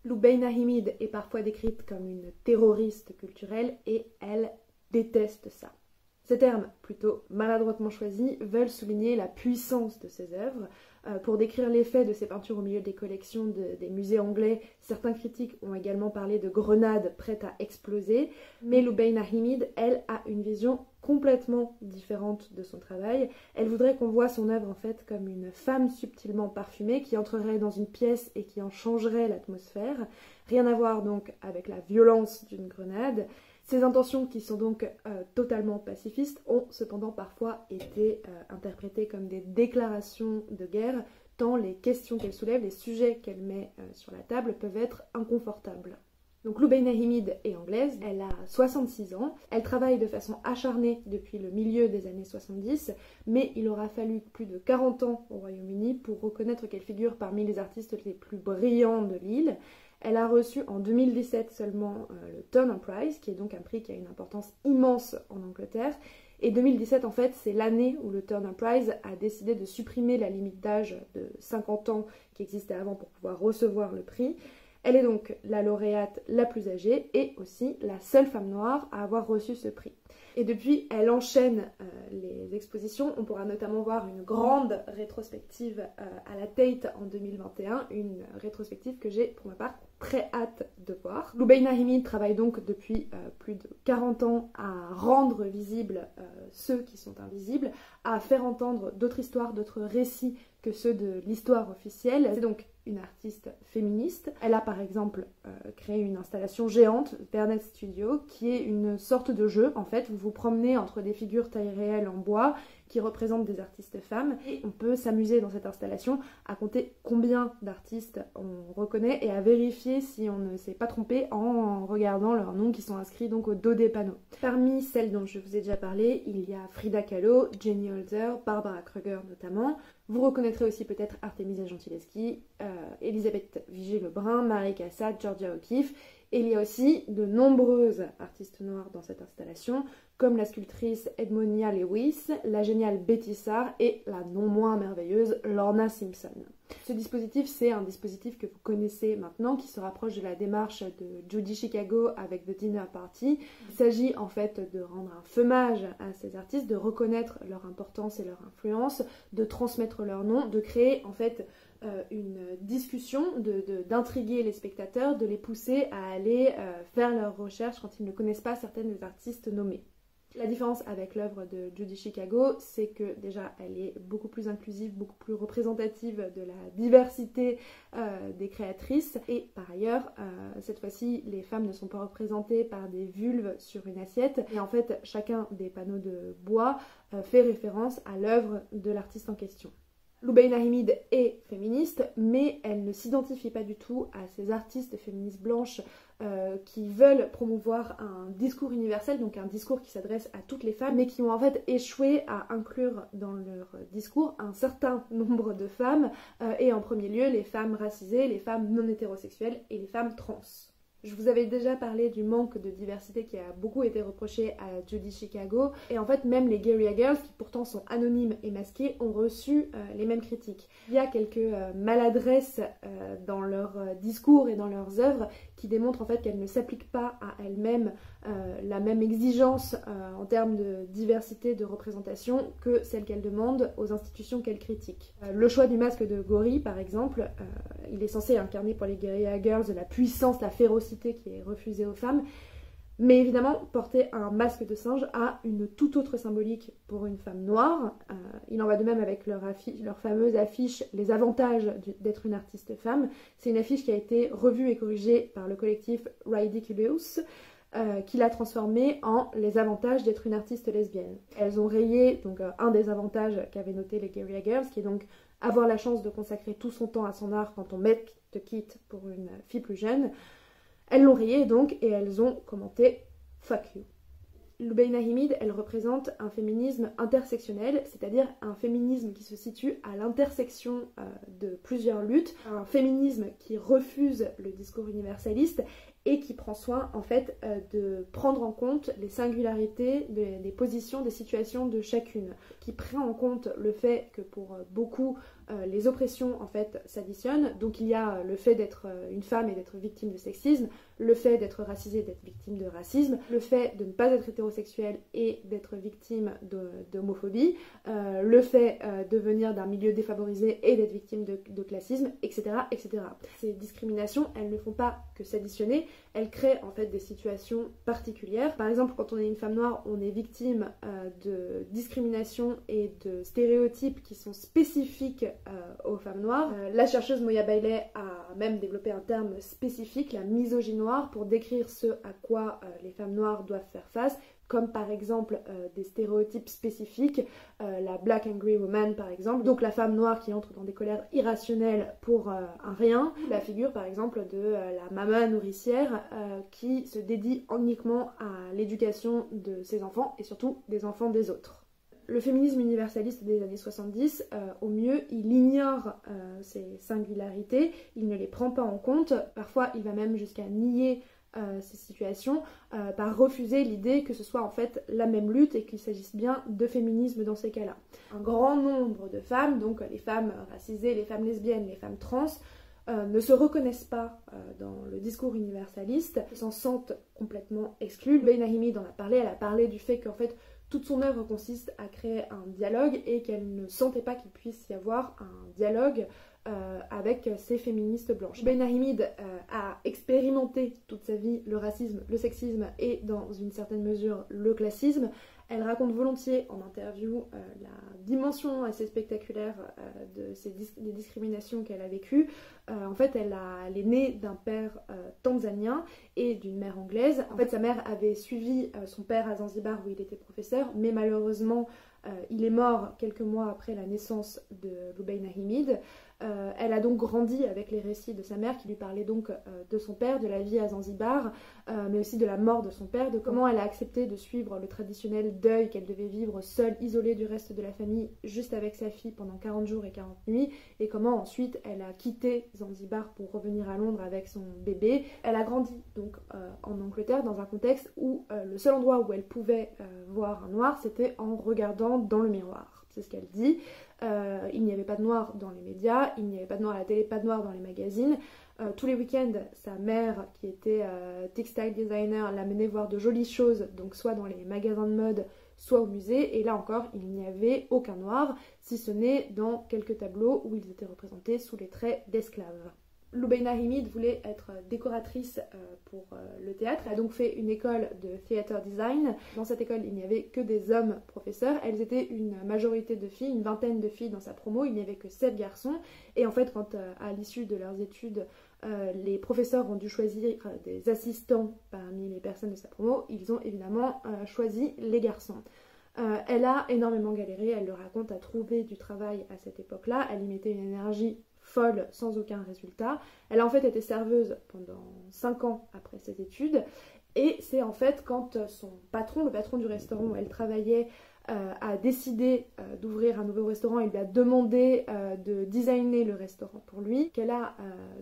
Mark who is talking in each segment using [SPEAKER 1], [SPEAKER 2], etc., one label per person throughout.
[SPEAKER 1] Loubaina Himid est parfois décrite comme une terroriste culturelle et elle déteste ça. Ces termes, plutôt maladroitement choisis, veulent souligner la puissance de ses œuvres. Pour décrire l'effet de ces peintures au milieu des collections des musées anglais, certains critiques ont également parlé de grenades prêtes à exploser, mais Loubaina Himid, elle, a une vision complètement différente de son travail. Elle voudrait qu'on voit son œuvre en fait comme une femme subtilement parfumée qui entrerait dans une pièce et qui en changerait l'atmosphère. Rien à voir donc avec la violence d'une grenade. Ces intentions, qui sont donc totalement pacifistes, ont cependant parfois été interprétées comme des déclarations de guerre, tant les questions qu'elle soulève, les sujets qu'elle met sur la table peuvent être inconfortables. Donc Loubaina Himid est anglaise, elle a 66 ans, elle travaille de façon acharnée depuis le milieu des années 70, mais il aura fallu plus de 40 ans au Royaume-Uni pour reconnaître qu'elle figure parmi les artistes les plus brillants de l'île. Elle a reçu en 2017 seulement le Turner Prize, qui est donc un prix qui a une importance immense en Angleterre. Et 2017, en fait, c'est l'année où le Turner Prize a décidé de supprimer la limite d'âge de 50 ans qui existait avant pour pouvoir recevoir le prix. Elle est donc la lauréate la plus âgée et aussi la seule femme noire à avoir reçu ce prix. Et depuis, elle enchaîne les expositions. On pourra notamment voir une grande rétrospective à la Tate en 2021, une rétrospective que j'ai pour ma part très hâte de voir. Loubaina Himid travaille donc depuis plus de 40 ans à rendre visibles ceux qui sont invisibles, à faire entendre d'autres histoires, d'autres récits que ceux de l'histoire officielle. C'est donc une artiste féministe. Elle a par exemple créé une installation géante, Vernet Studio, qui est une sorte de jeu. En fait, vous vous promenez entre des figures taille réelle en bois qui représentent des artistes femmes et on peut s'amuser dans cette installation à compter combien d'artistes on reconnaît et à vérifier si on ne s'est pas trompé en regardant leurs noms qui sont inscrits donc au dos des panneaux. Parmi celles dont je vous ai déjà parlé, il y a Frida Kahlo, Jenny Holzer, Barbara Kruger notamment. Vous reconnaîtrez aussi peut-être Artemisia Gentileschi, Elisabeth Vigée-Lebrun, Marie Cassatt, Georgia O'Keeffe. Et il y a aussi de nombreuses artistes noires dans cette installation, comme la sculptrice Edmonia Lewis, la géniale Betty Saar et la non moins merveilleuse Lorna Simpson. Ce dispositif, c'est un dispositif que vous connaissez maintenant, qui se rapproche de la démarche de Judy Chicago avec The Dinner Party. Il s'agit en fait de rendre un hommage à ces artistes, de reconnaître leur importance et leur influence, de transmettre leur nom, de créer en fait une discussion, d'intriguer les spectateurs, de les pousser à aller faire leurs recherches quand ils ne connaissent pas certaines des artistes nommés. La différence avec l'œuvre de Judy Chicago, c'est que déjà elle est beaucoup plus inclusive, beaucoup plus représentative de la diversité des créatrices et par ailleurs, cette fois-ci, les femmes ne sont pas représentées par des vulves sur une assiette et en fait chacun des panneaux de bois fait référence à l'œuvre de l'artiste en question. Loubaina Himid est féministe, mais elle ne s'identifie pas du tout à ces artistes féministes blanches qui veulent promouvoir un discours universel, donc un discours qui s'adresse à toutes les femmes, mais qui ont en fait échoué à inclure dans leur discours un certain nombre de femmes, et en premier lieu les femmes racisées, les femmes non hétérosexuelles et les femmes trans. Je vous avais déjà parlé du manque de diversité qui a beaucoup été reproché à Judy Chicago et en fait même les Guerrilla Girls qui pourtant sont anonymes et masquées ont reçu les mêmes critiques. Il y a quelques maladresses dans leur discours et dans leurs œuvres qui démontrent en fait qu'elles ne s'appliquent pas à elles-mêmes la même exigence en termes de diversité de représentation que celle qu'elles demandent aux institutions qu'elles critiquent. Le choix du masque de Gori par exemple, il est censé incarner pour les Guerrilla Girls la puissance, la férocité qui est refusée aux femmes, mais évidemment porter un masque de singe a une toute autre symbolique pour une femme noire. Il en va de même avec leur fameuse affiche Les avantages d'être une artiste femme. C'est une affiche qui a été revue et corrigée par le collectif Ridiculous, qui l'a transformée en Les avantages d'être une artiste lesbienne. Elles ont rayé donc un des avantages qu'avaient noté les Guerrilla Girls, qui est donc avoir la chance de consacrer tout son temps à son art quand ton mec te quitte pour une fille plus jeune. Elles l'ont rayé donc et elles ont commenté « fuck you ». Loubaina Himid, elle représente un féminisme intersectionnel, c'est-à-dire un féminisme qui se situe à l'intersection de plusieurs luttes, un féminisme qui refuse le discours universaliste et qui prend soin en fait de prendre en compte les singularités des positions, des situations de chacune, qui prend en compte le fait que pour beaucoup les oppressions en fait s'additionnent. Donc il y a le fait d'être une femme et d'être victime de sexisme, le fait d'être racisée et d'être victime de racisme, le fait de ne pas être hétérosexuel et d'être victime d'homophobie, le fait de venir d'un milieu défavorisé et d'être victime de classisme, etc., etc. Ces discriminations, elles ne font pas que s'additionner, elles créent en fait des situations particulières. Par exemple, quand on est une femme noire, on est victime de discrimination et de stéréotypes qui sont spécifiques aux femmes noires. La chercheuse Moya Bailey a même développé un terme spécifique, la misogynie noire, pour décrire ce à quoi les femmes noires doivent faire face, comme par exemple des stéréotypes spécifiques, la Black Angry Woman par exemple, donc la femme noire qui entre dans des colères irrationnelles pour un rien, la figure par exemple de la maman nourricière qui se dédie uniquement à l'éducation de ses enfants et surtout des enfants des autres. Le féminisme universaliste des années 70, au mieux, il ignore ces singularités, il ne les prend pas en compte, parfois il va même jusqu'à nier ces situations par refuser l'idée que ce soit en fait la même lutte et qu'il s'agisse bien de féminisme dans ces cas-là. Un grand nombre de femmes, donc les femmes racisées, les femmes lesbiennes, les femmes trans, ne se reconnaissent pas dans le discours universaliste, s'en sentent complètement exclues. Lubaina Himid en a parlé, elle a parlé du fait qu'en fait toute son œuvre consiste à créer un dialogue et qu'elle ne sentait pas qu'il puisse y avoir un dialogue avec ces féministes blanches. Lubaina Himid a expérimenté toute sa vie le racisme, le sexisme et dans une certaine mesure le classisme. Elle raconte volontiers en interview la dimension assez spectaculaire des discriminations qu'elle a vécues. En fait, elle est née d'un père tanzanien et d'une mère anglaise. En fait, sa mère avait suivi son père à Zanzibar où il était professeur, mais malheureusement, il est mort quelques mois après la naissance de Lubaina Himid. Elle a donc grandi avec les récits de sa mère qui lui parlait donc de son père, de la vie à Zanzibar, mais aussi de la mort de son père, de comment elle a accepté de suivre le traditionnel deuil qu'elle devait vivre seule, isolée du reste de la famille, juste avec sa fille pendant 40 jours et 40 nuits, et comment ensuite elle a quitté Zanzibar pour revenir à Londres avec son bébé. Elle a grandi donc en Angleterre dans un contexte où le seul endroit où elle pouvait voir un noir, c'était en regardant dans le miroir. C'est ce qu'elle dit. Il n'y avait pas de noir dans les médias, il n'y avait pas de noir à la télé, pas de noir dans les magazines. Tous les week-ends, sa mère, qui était textile designer, l'amenait voir de jolies choses, donc soit dans les magasins de mode, soit au musée. Et là encore, il n'y avait aucun noir, si ce n'est dans quelques tableaux où ils étaient représentés sous les traits d'esclaves. Lubaina Himid voulait être décoratrice pour le théâtre. Elle a donc fait une école de theater design. Dans cette école, il n'y avait que des hommes professeurs. Elles étaient une majorité de filles, une vingtaine de filles dans sa promo. Il n'y avait que 7 garçons. Et en fait, quand à l'issue de leurs études, les professeurs ont dû choisir des assistants parmi les personnes de sa promo, ils ont évidemment choisi les garçons. Elle a énormément galéré, elle le raconte, à trouver du travail à cette époque-là. Elle y mettait une énergie folle sans aucun résultat. Elle a en fait été serveuse pendant 5 ans après ses études et c'est en fait quand son patron, le patron du restaurant où elle travaillait, a décidé d'ouvrir un nouveau restaurant et lui a demandé de designer le restaurant pour lui, qu'elle a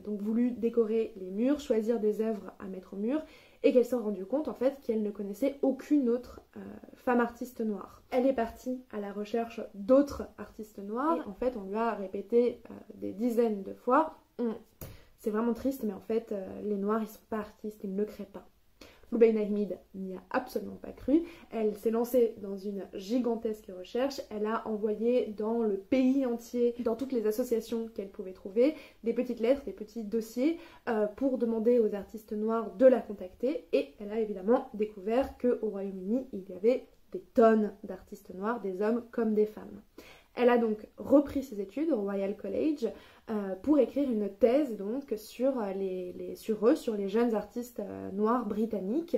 [SPEAKER 1] donc voulu décorer les murs, choisir des œuvres à mettre au mur et qu'elle s'est rendue compte en fait qu'elle ne connaissait aucune autre femme artiste noire. Elle est partie à la recherche d'autres artistes noirs et en fait on lui a répété des dizaines de fois c'est vraiment triste mais en fait les noirs ils sont pas artistes, ils ne créent pas. Lubaina Himid n'y a absolument pas cru, elle s'est lancée dans une gigantesque recherche, elle a envoyé dans le pays entier, dans toutes les associations qu'elle pouvait trouver, des petites lettres, des petits dossiers pour demander aux artistes noirs de la contacter et elle a évidemment découvert qu'au Royaume-Uni il y avait des tonnes d'artistes noirs, des hommes comme des femmes. Elle a donc repris ses études au Royal College pour écrire une thèse donc sur les jeunes artistes noirs britanniques.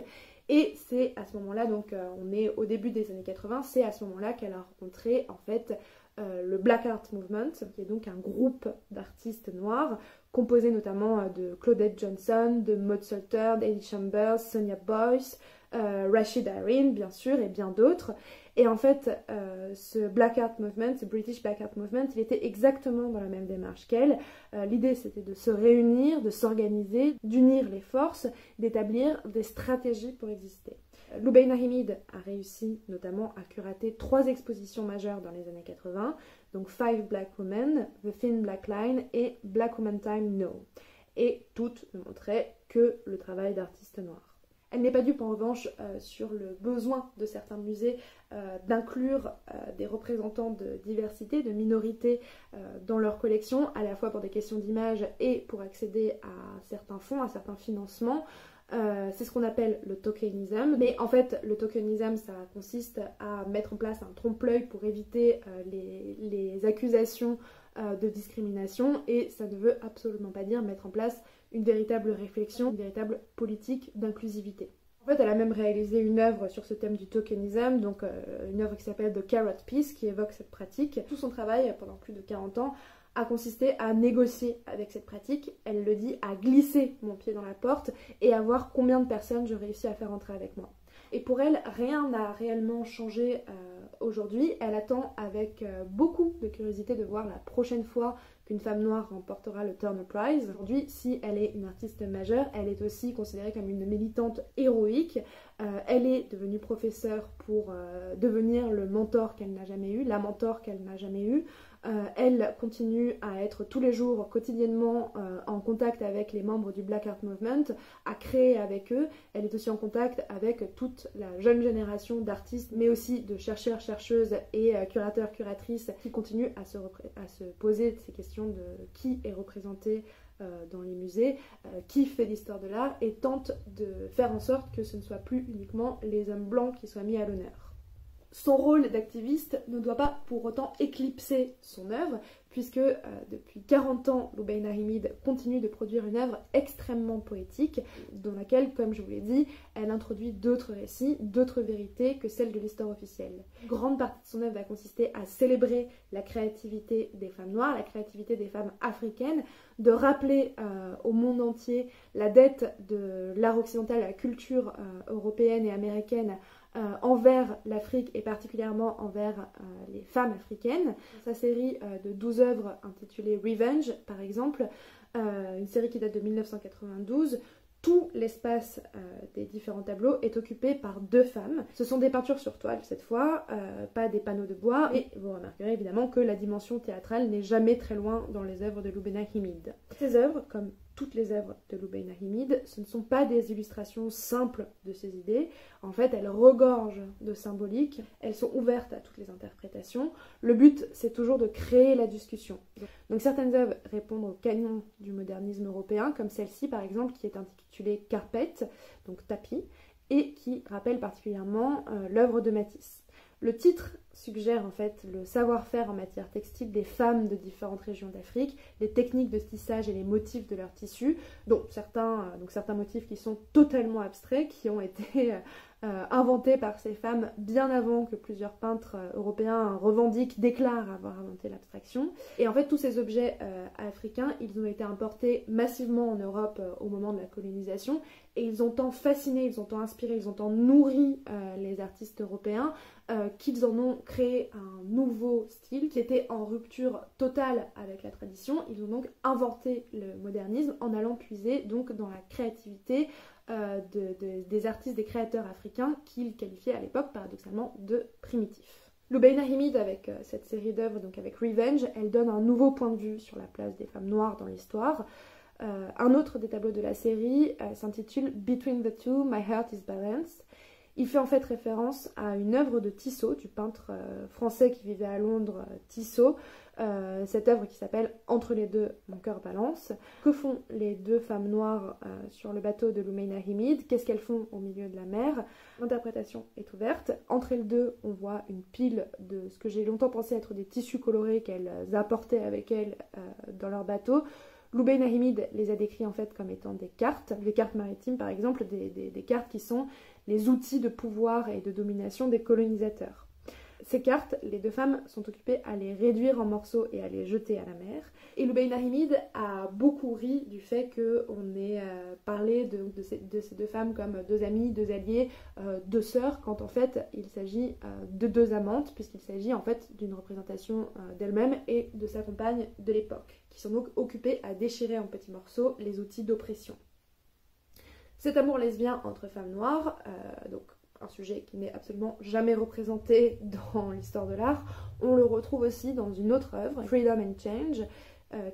[SPEAKER 1] Et c'est à ce moment-là, donc on est au début des années 80, c'est à ce moment-là qu'elle a rencontré en fait le Black Art Movement, qui est donc un groupe d'artistes noirs composé notamment de Claudette Johnson, de Maud Salter, d'Eddie Chambers, Sonia Boyce, Rashid Arin bien sûr et bien d'autres. Et en fait, ce Black Art Movement, ce British Black Art Movement, il était exactement dans la même démarche qu'elle. L'idée c'était de se réunir, de s'organiser, d'unir les forces, d'établir des stratégies pour exister. Loubaina Hamid a réussi notamment à curater 3 expositions majeures dans les années 80, donc Five Black Women, The Thin Black Line et Black Woman Time No. Et toutes ne montraient que le travail d'artistes noirs. Elle n'est pas dupe en revanche sur le besoin de certains musées d'inclure des représentants de diversité, de minorités dans leur collection, à la fois pour des questions d'image et pour accéder à certains fonds, à certains financements. C'est ce qu'on appelle le tokenism, mais en fait le tokenism ça consiste à mettre en place un trompe-l'œil pour éviter les accusations de discrimination, et ça ne veut absolument pas dire mettre en place une véritable réflexion, une véritable politique d'inclusivité. En fait, elle a même réalisé une œuvre sur ce thème du tokenism, donc une œuvre qui s'appelle The Carrot Piece, qui évoque cette pratique. Tout son travail, pendant plus de 40 ans, a consisté à négocier avec cette pratique. Elle le dit, à glisser mon pied dans la porte et à voir combien de personnes je réussis à faire entrer avec moi. Et pour elle, rien n'a réellement changé aujourd'hui. Elle attend avec beaucoup de curiosité de voir la prochaine fois qu'une femme noire remportera le Turner Prize. Aujourd'hui, si elle est une artiste majeure, elle est aussi considérée comme une militante héroïque. Elle est devenue professeure pour devenir le mentor qu'elle n'a jamais eu, la mentor qu'elle n'a jamais eue. Elle continue à être tous les jours, quotidiennement, en contact avec les membres du Black Art Movement, à créer avec eux. Elle est aussi en contact avec toute la jeune génération d'artistes, mais aussi de chercheurs, chercheuses et curateurs, curatrices qui continuent à se poser ces questions de qui est représenté dans les musées, qui fait l'histoire de l'art, et tente de faire en sorte que ce ne soit plus uniquement les hommes blancs qui soient mis à l'honneur. Son rôle d'activiste ne doit pas pour autant éclipser son œuvre, puisque depuis 40 ans, Loubaina Hamid continue de produire une œuvre extrêmement poétique, dans laquelle, comme je vous l'ai dit, elle introduit d'autres récits, d'autres vérités que celles de l'histoire officielle. Une grande partie de son œuvre va consister à célébrer la créativité des femmes noires, la créativité des femmes africaines, de rappeler au monde entier la dette de l'art occidental, la culture européenne et américaine envers l'Afrique et particulièrement envers les femmes africaines. Sa série de 12 œuvres intitulée Revenge, par exemple, une série qui date de 1992, tout l'espace des différents tableaux est occupé par 2 femmes. Ce sont des peintures sur toile cette fois, pas des panneaux de bois, et vous remarquerez évidemment que la dimension théâtrale n'est jamais très loin dans les œuvres de Loubaina Hamid. Ces œuvres, comme toutes les œuvres de Loubaina Hamid, ce ne sont pas des illustrations simples de ses idées. En fait, elles regorgent de symbolique, elles sont ouvertes à toutes les interprétations. Le but, c'est toujours de créer la discussion. Donc certaines œuvres répondent au canon du modernisme européen, comme celle-ci par exemple, qui est intitulée Carpet, donc tapis, et qui rappelle particulièrement l'œuvre de Matisse. Le titre suggère en fait le savoir-faire en matière textile des femmes de différentes régions d'Afrique, les techniques de tissage et les motifs de leurs tissus, donc certains motifs qui sont totalement abstraits, qui ont été inventés par ces femmes bien avant que plusieurs peintres européens revendiquent, déclarent avoir inventé l'abstraction. Et en fait, tous ces objets africains, ils ont été importés massivement en Europe au moment de la colonisation, et ils ont tant fasciné, ils ont tant inspiré, ils ont tant nourri les artistes européens qu'ils en ont créé un nouveau style qui était en rupture totale avec la tradition. Ils ont donc inventé le modernisme en allant puiser donc dans la créativité des artistes, des créateurs africains qu'ils qualifiaient à l'époque paradoxalement de primitifs. Loubaina Hamid, avec cette série d'œuvres, donc avec Revenge, elle donne un nouveau point de vue sur la place des femmes noires dans l'histoire. Un autre des tableaux de la série s'intitule Between the Two, My Heart is Balanced. Il fait en fait référence à une œuvre de Tissot, du peintre français qui vivait à Londres, Tissot, cette œuvre qui s'appelle Entre les deux, mon cœur balance. Que font les 2 femmes noires sur le bateau de Loubaina Hamid? Qu'est-ce qu'elles font au milieu de la mer? L'interprétation est ouverte. Entre les deux, on voit une pile de ce que j'ai longtemps pensé être des tissus colorés qu'elles apportaient avec elles dans leur bateau. Loubaina Hamid les a décrits en fait comme étant des cartes maritimes par exemple, des cartes qui sont les outils de pouvoir et de domination des colonisateurs. Ces cartes, les 2 femmes sont occupées à les réduire en morceaux et à les jeter à la mer. Et Loubaina Hamid a beaucoup ri du fait qu'on ait parlé de ces 2 femmes comme 2 amies, 2 alliées, 2 sœurs, quand en fait il s'agit de 2 amantes, puisqu'il s'agit en fait d'une représentation d'elle-même et de sa compagne de l'époque, qui sont donc occupées à déchirer en petits morceaux les outils d'oppression. Cet amour lesbien entre femmes noires, donc un sujet qui n'est absolument jamais représenté dans l'histoire de l'art. On le retrouve aussi dans une autre œuvre, Freedom and Change,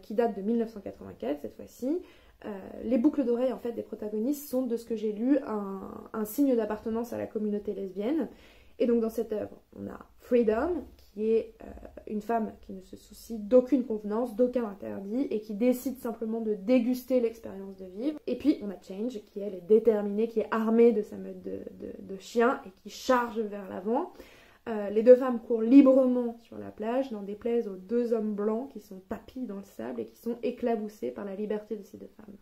[SPEAKER 1] qui date de 1984 cette fois-ci. Les boucles d'oreilles en fait des protagonistes sont, de ce que j'ai lu, un signe d'appartenance à la communauté lesbienne. Et donc dans cette œuvre, on a Freedom, qui est une femme qui ne se soucie d'aucune convenance, d'aucun interdit, et qui décide simplement de déguster l'expérience de vivre. Et puis on a Change, qui elle est déterminée, qui est armée de sa meute de chiens, et qui charge vers l'avant. Les deux femmes courent librement sur la plage, n'en déplaise aux deux hommes blancs qui sont tapis dans le sable et qui sont éclaboussés par la liberté de ces deux femmes.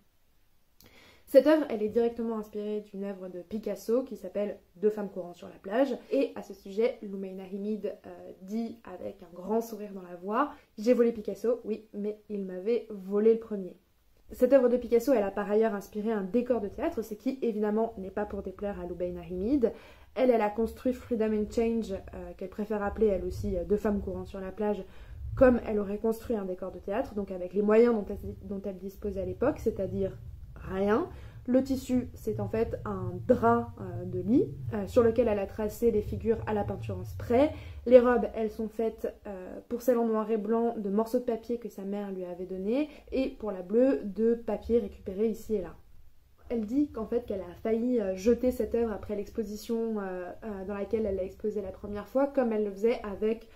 [SPEAKER 1] Cette œuvre, elle est directement inspirée d'une œuvre de Picasso qui s'appelle Deux femmes courant sur la plage. Et à ce sujet, Loumeina Hamid dit avec un grand sourire dans la voix « J'ai volé Picasso, oui, mais il m'avait volé le premier ». Cette œuvre de Picasso, elle a par ailleurs inspiré un décor de théâtre, ce qui évidemment n'est pas pour déplaire à Loumeina Hamid. Elle a construit Freedom and Change, qu'elle préfère appeler elle aussi Deux femmes courant sur la plage, comme elle aurait construit un décor de théâtre, donc avec les moyens dont elle disposait à l'époque, c'est-à-dire rien. Le tissu, c'est en fait un drap de lit sur lequel elle a tracé les figures à la peinture en spray. Les robes, elles sont faites, pour celle en noir et blanc, de morceaux de papier que sa mère lui avait donné, et pour la bleue, de papier récupéré ici et là. Elle dit qu'en fait qu'elle a failli jeter cette œuvre après l'exposition dans laquelle elle l'a exposée la première fois, comme elle le faisait avec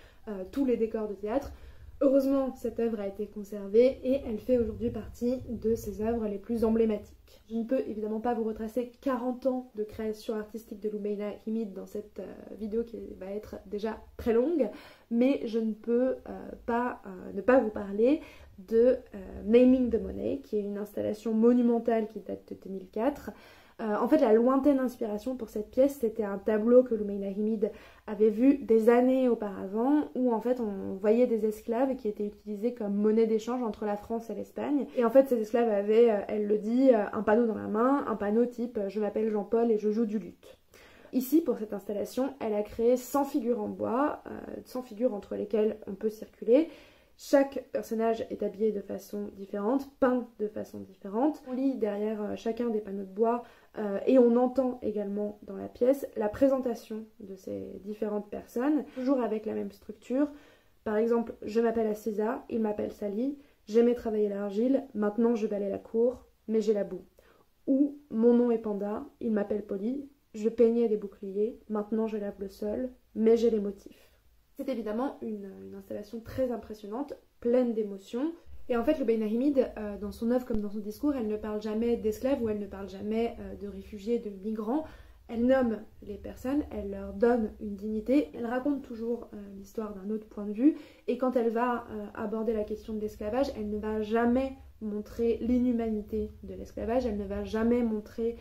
[SPEAKER 1] tous les décors de théâtre. Heureusement, cette œuvre a été conservée et elle fait aujourd'hui partie de ses œuvres les plus emblématiques. Je ne peux évidemment pas vous retracer 40 ans de création artistique de Loumeina Hamid dans cette vidéo qui va être déjà très longue, mais je ne peux ne pas vous parler de Naming the Money, qui est une installation monumentale qui date de 2004. En fait, la lointaine inspiration pour cette pièce, c'était un tableau que Loumeina Hamid avait vu des années auparavant, où en fait on voyait des esclaves qui étaient utilisés comme monnaie d'échange entre la France et l'Espagne. Et en fait, ces esclaves avaient, elle le dit, un panneau dans la main, un panneau type « Je m'appelle Jean-Paul et je joue du luth ». Ici, pour cette installation, elle a créé 100 figures en bois, 100 figures entre lesquelles on peut circuler. Chaque personnage est habillé de façon différente, peint de façon différente. On lit derrière chacun des panneaux de bois et on entend également dans la pièce la présentation de ces différentes personnes, toujours avec la même structure. Par exemple, je m'appelle Assisa, il m'appelle Sally, j'aimais travailler l'argile, maintenant je balaie la cour, mais j'ai la boue. Ou mon nom est Panda, il m'appelle Polly, je peignais des boucliers, maintenant je lave le sol, mais j'ai les motifs. C'est évidemment une installation très impressionnante, pleine d'émotions. Et en fait, Loumeina Hamid, dans son œuvre comme dans son discours, elle ne parle jamais d'esclaves ou elle ne parle jamais de réfugiés, de migrants. Elle nomme les personnes, elle leur donne une dignité. Elle raconte toujours l'histoire d'un autre point de vue. Et quand elle va aborder la question de l'esclavage, elle ne va jamais montrer l'inhumanité de l'esclavage. Elle ne va jamais montrer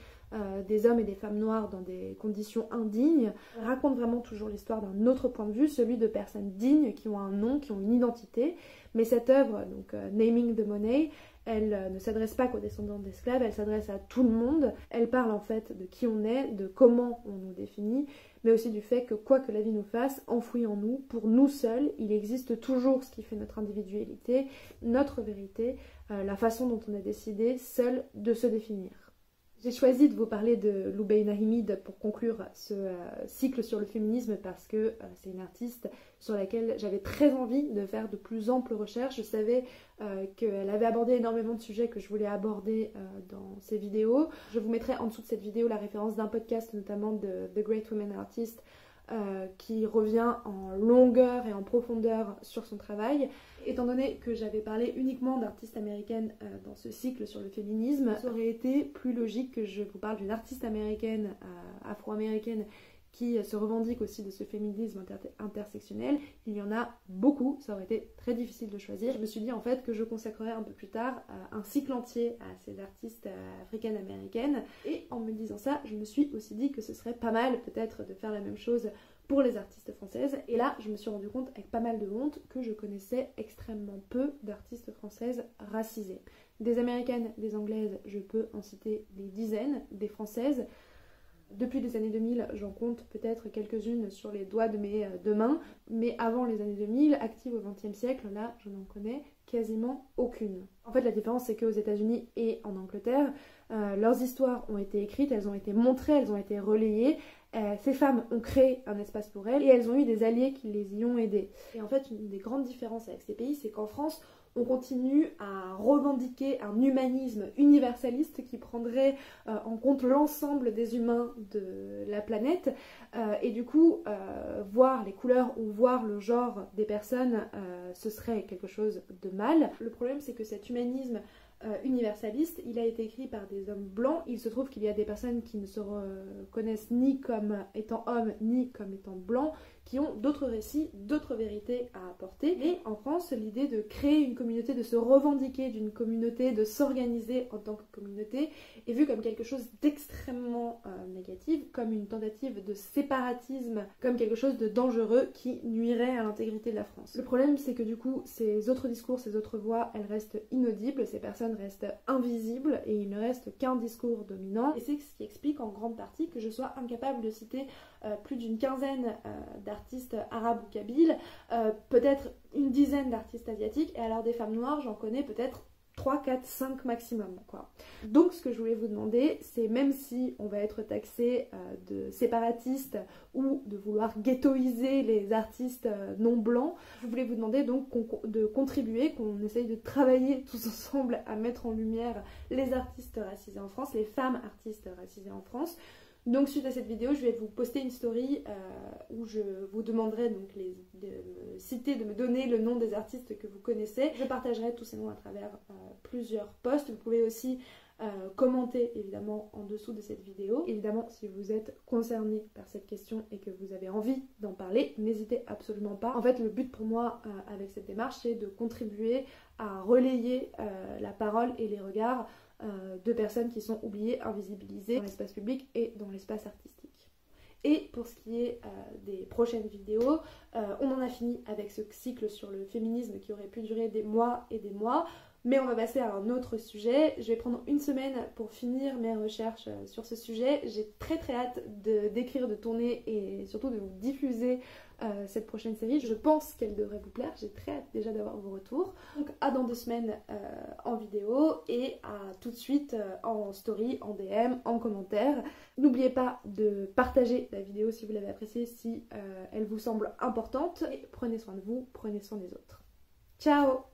[SPEAKER 1] des hommes et des femmes noires dans des conditions indignes. Elle raconte vraiment toujours l'histoire d'un autre point de vue, celui de personnes dignes qui ont un nom, qui ont une identité. Mais cette œuvre, donc Naming the Money, elle ne s'adresse pas qu'aux descendants d'esclaves, elle s'adresse à tout le monde. Elle parle en fait de qui on est, de comment on nous définit, mais aussi du fait que quoi que la vie nous fasse, enfoui en nous, pour nous seuls, il existe toujours ce qui fait notre individualité, notre vérité, la façon dont on a décidé seul de se définir. J'ai choisi de vous parler de Loumeina Hamid pour conclure ce cycle sur le féminisme parce que c'est une artiste sur laquelle j'avais très envie de faire de plus amples recherches. Je savais qu'elle avait abordé énormément de sujets que je voulais aborder dans ses vidéos. Je vous mettrai en dessous de cette vidéo la référence d'un podcast, notamment de The Great Women Artist, qui revient en longueur et en profondeur sur son travail. Étant donné que j'avais parlé uniquement d'artistes américaines dans ce cycle sur le féminisme, ça aurait été plus logique que je vous parle d'une artiste américaine, afro-américaine, qui se revendique aussi de ce féminisme intersectionnel. Il y en a beaucoup, ça aurait été très difficile de choisir. Je me suis dit en fait que je consacrerais un peu plus tard un cycle entier à ces artistes africaines-américaines. Et en me disant ça, je me suis aussi dit que ce serait pas mal peut-être de faire la même chose pour les artistes françaises. Et là, je me suis rendu compte avec pas mal de honte que je connaissais extrêmement peu d'artistes françaises racisées. Des américaines, des anglaises, je peux en citer des dizaines, des françaises. Depuis les années 2000, j'en compte peut-être quelques-unes sur les doigts de mes deux mains, mais avant les années 2000, actives au XXe siècle, là, je n'en connais quasiment aucune. En fait, la différence, c'est qu'aux États-Unis et en Angleterre, leurs histoires ont été écrites, elles ont été montrées, elles ont été relayées. Ces femmes ont créé un espace pour elles et elles ont eu des alliés qui les y ont aidées. Et en fait, une des grandes différences avec ces pays, c'est qu'en France, on continue à revendiquer un humanisme universaliste qui prendrait en compte l'ensemble des humains de la planète et du coup voir les couleurs ou voir le genre des personnes ce serait quelque chose de mal. Le problème c'est que cet humanisme universaliste, il a été écrit par des hommes blancs. Il se trouve qu'il y a des personnes qui ne se reconnaissent ni comme étant hommes ni comme étant blancs, qui ont d'autres récits, d'autres vérités à apporter. Et en France, l'idée de créer une communauté, de se revendiquer d'une communauté, de s'organiser en tant que communauté, est vue comme quelque chose d'extrêmement négatif, comme une tentative de séparatisme, comme quelque chose de dangereux qui nuirait à l'intégrité de la France. Le problème, c'est que du coup, ces autres discours, ces autres voix, elles restent inaudibles, ces personnes restent invisibles, et il ne reste qu'un discours dominant. Et c'est ce qui explique en grande partie que je sois incapable de citer plus d'une quinzaine d'artistes arabes ou kabyles, peut-être une dizaine d'artistes asiatiques, et alors des femmes noires, j'en connais peut-être 3, 4, 5 maximum, quoi. Donc ce que je voulais vous demander, c'est même si on va être taxé de séparatiste ou de vouloir ghettoiser les artistes non blancs, je voulais vous demander donc de contribuer, qu'on essaye de travailler tous ensemble à mettre en lumière les artistes racisés en France, les femmes artistes racisées en France. Donc suite à cette vidéo, je vais vous poster une story où je vous demanderai donc de me citer, de me donner le nom des artistes que vous connaissez. Je partagerai tous ces noms à travers plusieurs posts. Vous pouvez aussi commenter évidemment en dessous de cette vidéo. Évidemment, si vous êtes concerné par cette question et que vous avez envie d'en parler, n'hésitez absolument pas. En fait, le but pour moi avec cette démarche, c'est de contribuer à relayer la parole et les regards de personnes qui sont oubliées, invisibilisées dans l'espace public et dans l'espace artistique. Et pour ce qui est des prochaines vidéos, on en a fini avec ce cycle sur le féminisme qui aurait pu durer des mois et des mois, mais on va passer à un autre sujet. Je vais prendre une semaine pour finir mes recherches sur ce sujet. J'ai très hâte d'écrire, de tourner et surtout de vous diffuser cette prochaine série. Je pense qu'elle devrait vous plaire. J'ai très hâte déjà d'avoir vos retours. Donc à dans 2 semaines en vidéo et à tout de suite en story, en DM, en commentaire. N'oubliez pas de partager la vidéo si vous l'avez appréciée, si elle vous semble importante. Et prenez soin de vous, prenez soin des autres. Ciao!